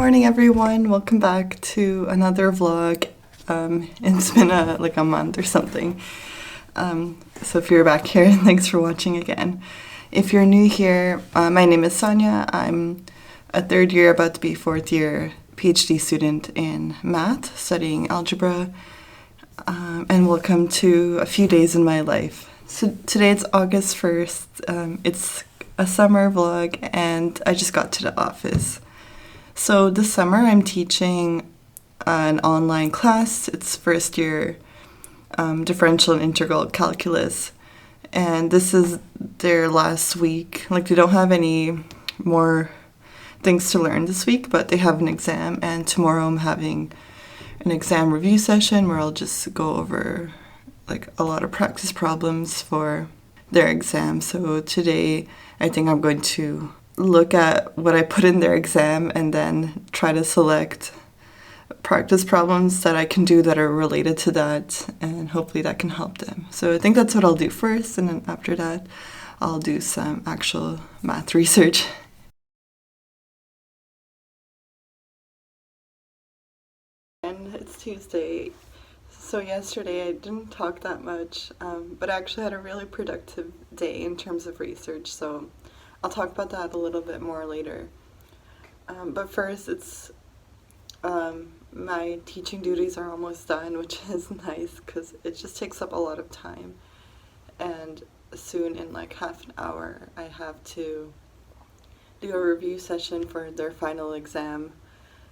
morning, everyone. Welcome back to another vlog. It's been a month or something. So if you're back here, thanks for watching again. If you're new here, my name is Sonja. I'm a third year, about to be fourth year PhD student in math, studying algebra. And welcome to a few days in my life. So today it's August 1st. It's a summer vlog and I just got to the office. So this summer I'm teaching an online class. It's first year differential and integral calculus. And this is their last week. Like, they don't have any more things to learn this week, but they have an exam, and tomorrow I'm having an exam review session where I'll just go over like a lot of practice problems for their exam. So today I think I'm going to look at what I put in their exam and then try to select practice problems that I can do that are related to that, and hopefully that can help them. So I think that's what I'll do first, and then after that I'll do some actual math research. And it's Tuesday, so yesterday I didn't talk that much, but I actually had a really productive day in terms of research, so I'll talk about that a little bit more later. But first, it's my teaching duties are almost done, which is nice because it just takes up a lot of time. And soon, in like half an hour, I have to do a review session for their final exam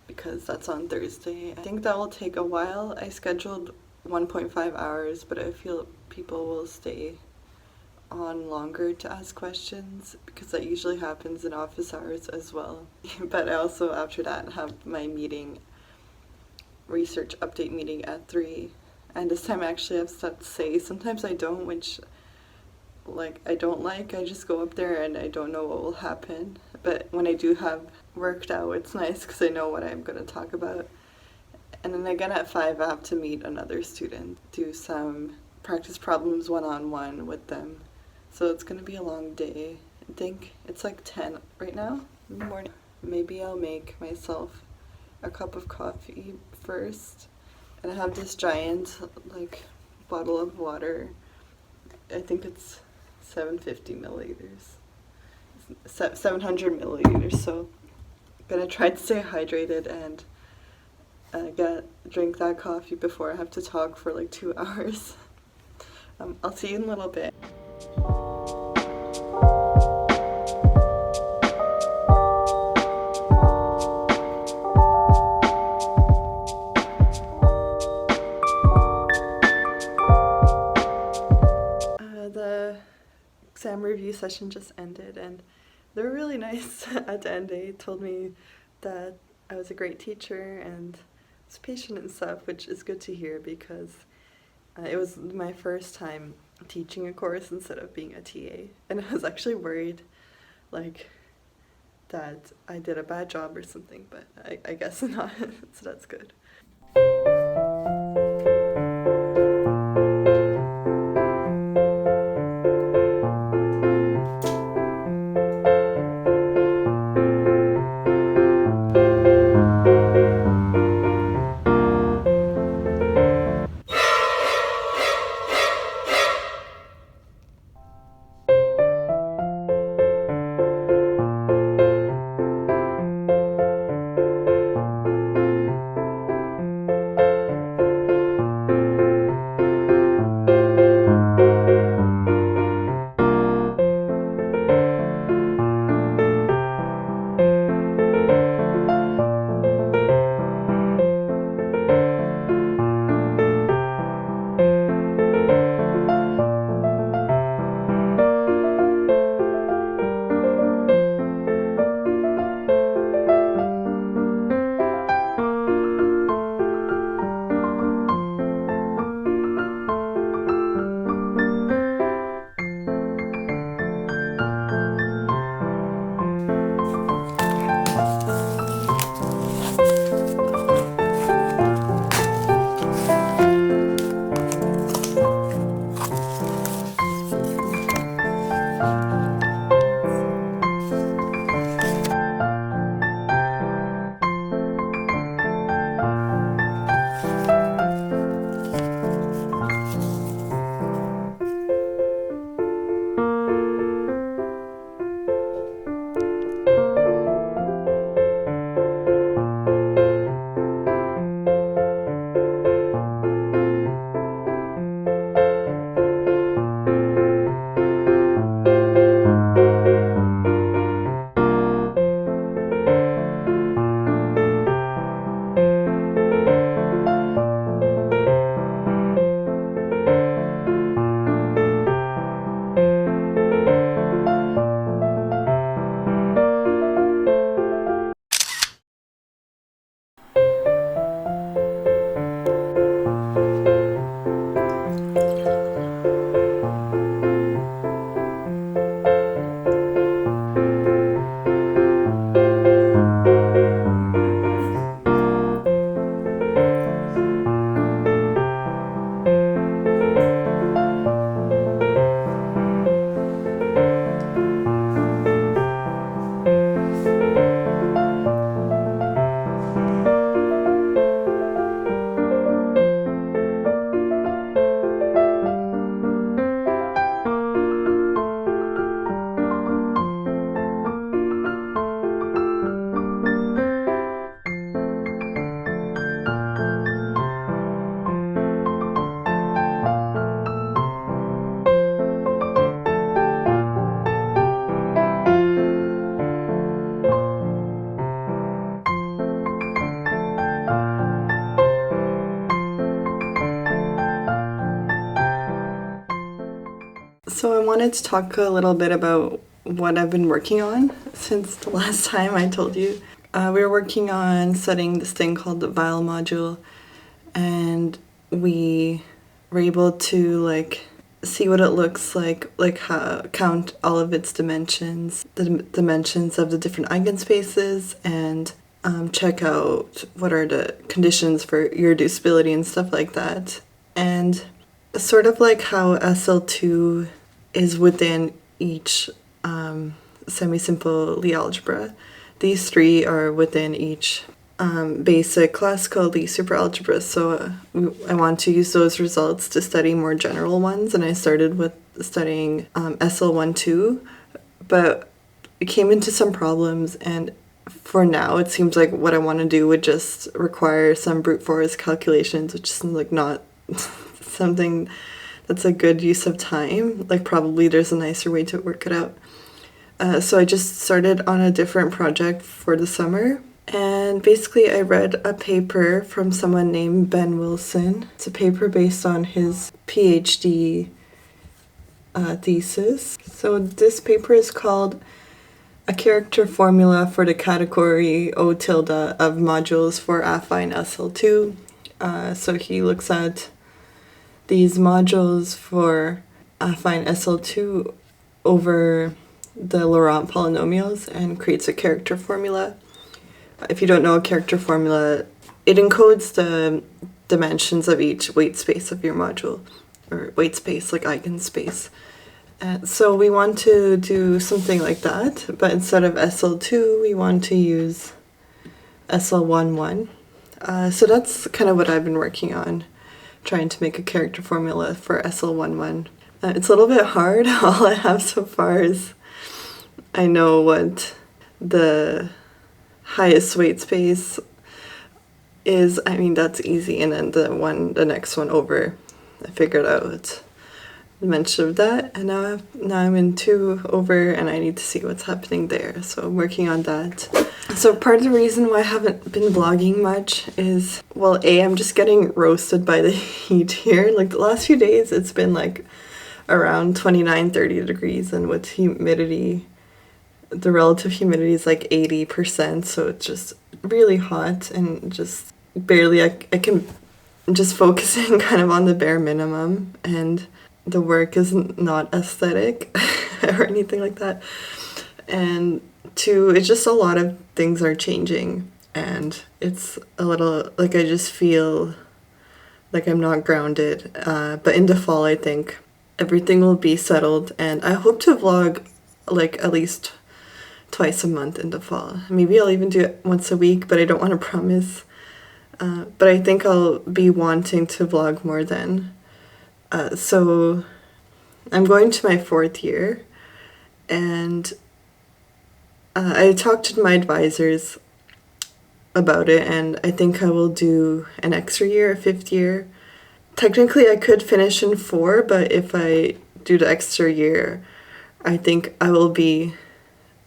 because that's on Thursday. I think that will take a while. I scheduled 1.5 hours, but I feel people will stay on longer to ask questions because that usually happens in office hours as well. But I also, after that, have my research update meeting at 3, and this time I actually have stuff to say. Sometimes I don't, which I just go up there and I don't know what will happen, but when I do have worked out, it's nice because I know what I'm going to talk about. And then again at 5 I have to meet another student, do some practice problems one-on-one with them. So it's going to be a long day. I think it's like 10 right now in the morning. Maybe I'll make myself a cup of coffee first. And I have this giant bottle of water. I think it's 750 milliliters. 700 milliliters. So I'm going to try to stay hydrated and drink that coffee before I have to talk for like 2 hours. I'll see you in a little bit. The exam review session just ended and they were really nice at the end. They told me that I was a great teacher and was patient and stuff, which is good to hear because it was my first time teaching a course instead of being a TA, and I was actually worried that I did a bad job or something, but I guess not, so that's good. So I wanted to talk a little bit about what I've been working on since the last time I told you. We were working on studying this thing called the vial module, and we were able to like see what it looks like how, count all of its dimensions, the dimensions of the different eigenspaces, and check out what are the conditions for irreducibility and stuff like that. And sort of like how SL2 is within each semi-simple Lie algebra, these three are within each basic classical Lie superalgebra. So I want to use those results to study more general ones, and I started with studying SL1-2, but it came into some problems, and for now it seems like what I want to do would just require some brute force calculations, which is like not something that's a good use of time. Like probably there's a nicer way to work it out. So I just started on a different project for the summer, and basically I read a paper from someone named Ben Wilson. It's a paper based on his PhD thesis. So this paper is called A Character Formula for the Category O tilde of Modules for Affine SL2. So he looks at these modules for affine SL2 over the Laurent polynomials and creates a character formula. If you don't know a character formula, it encodes the dimensions of each weight space of your module, or weight space like eigenspace. So we want to do something like that, but instead of SL2, we want to use SL11. So that's kind of what I've been working on, trying to make a character formula for SL11. It's a little bit hard. All I have so far is I know what the highest weight space is. I mean, that's easy. And then the next one over, I figured out the dimension of that. And now I'm in 2 over, and I need to see what's happening there. So I'm working on that. So part of the reason why I haven't been vlogging much is, well, I'm just getting roasted by the heat here. Like the last few days, it's been like around 29-30 degrees, and with humidity, the relative humidity is like 80%, so it's just really hot, and just barely I can just focusing kind of on the bare minimum, and the work is not aesthetic or anything like that. And 2, it's just a lot of things are changing, and it's a little like I just feel like I'm not grounded. But in the fall, I think everything will be settled, and I hope to vlog like at least twice a month in the fall. Maybe I'll even do it once a week, but I don't want to promise. But I think I'll be wanting to vlog more then. So I'm going to my 4th year, and I talked to my advisors about it, and I think I will do an extra year, a 5th year. Technically I could finish in 4, but if I do the extra year, I think I will be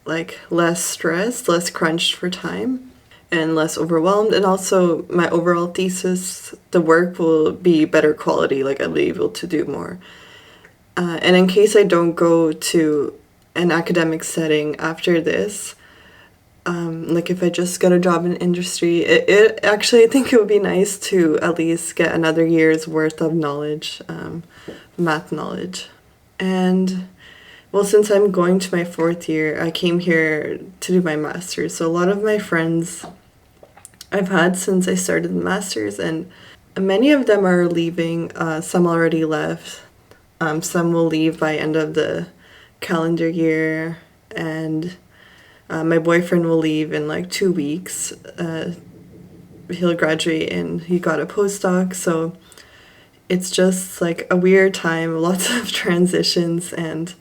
like less stressed, less crunched for time, and less overwhelmed. And also my overall thesis, the work will be better quality, like I'll be able to do more. And in case I don't go to an academic setting after this, like if I just get a job in industry, it actually, I think it would be nice to at least get another year's worth of knowledge, math knowledge. And well, since I'm going to my 4th year, I came here to do my master's. So a lot of my friends I've had since I started the master's, and many of them are leaving. Some already left. Some will leave by end of the calendar year, and my boyfriend will leave in like 2 weeks. He'll graduate, and he got a postdoc, so it's just like a weird time, lots of transitions, and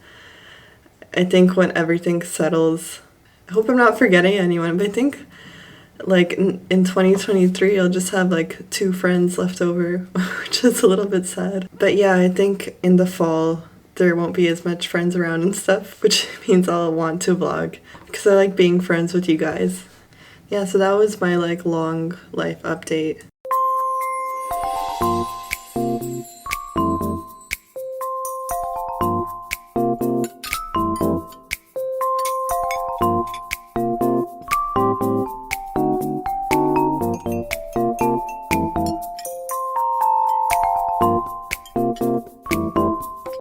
I think when everything settles, I hope I'm not forgetting anyone, but I think like in 2023 I'll just have like 2 friends left over, which is a little bit sad. But yeah, I think in the fall there won't be as much friends around and stuff, which means I'll want to vlog because I like being friends with you guys. Yeah, so that was my like long life update.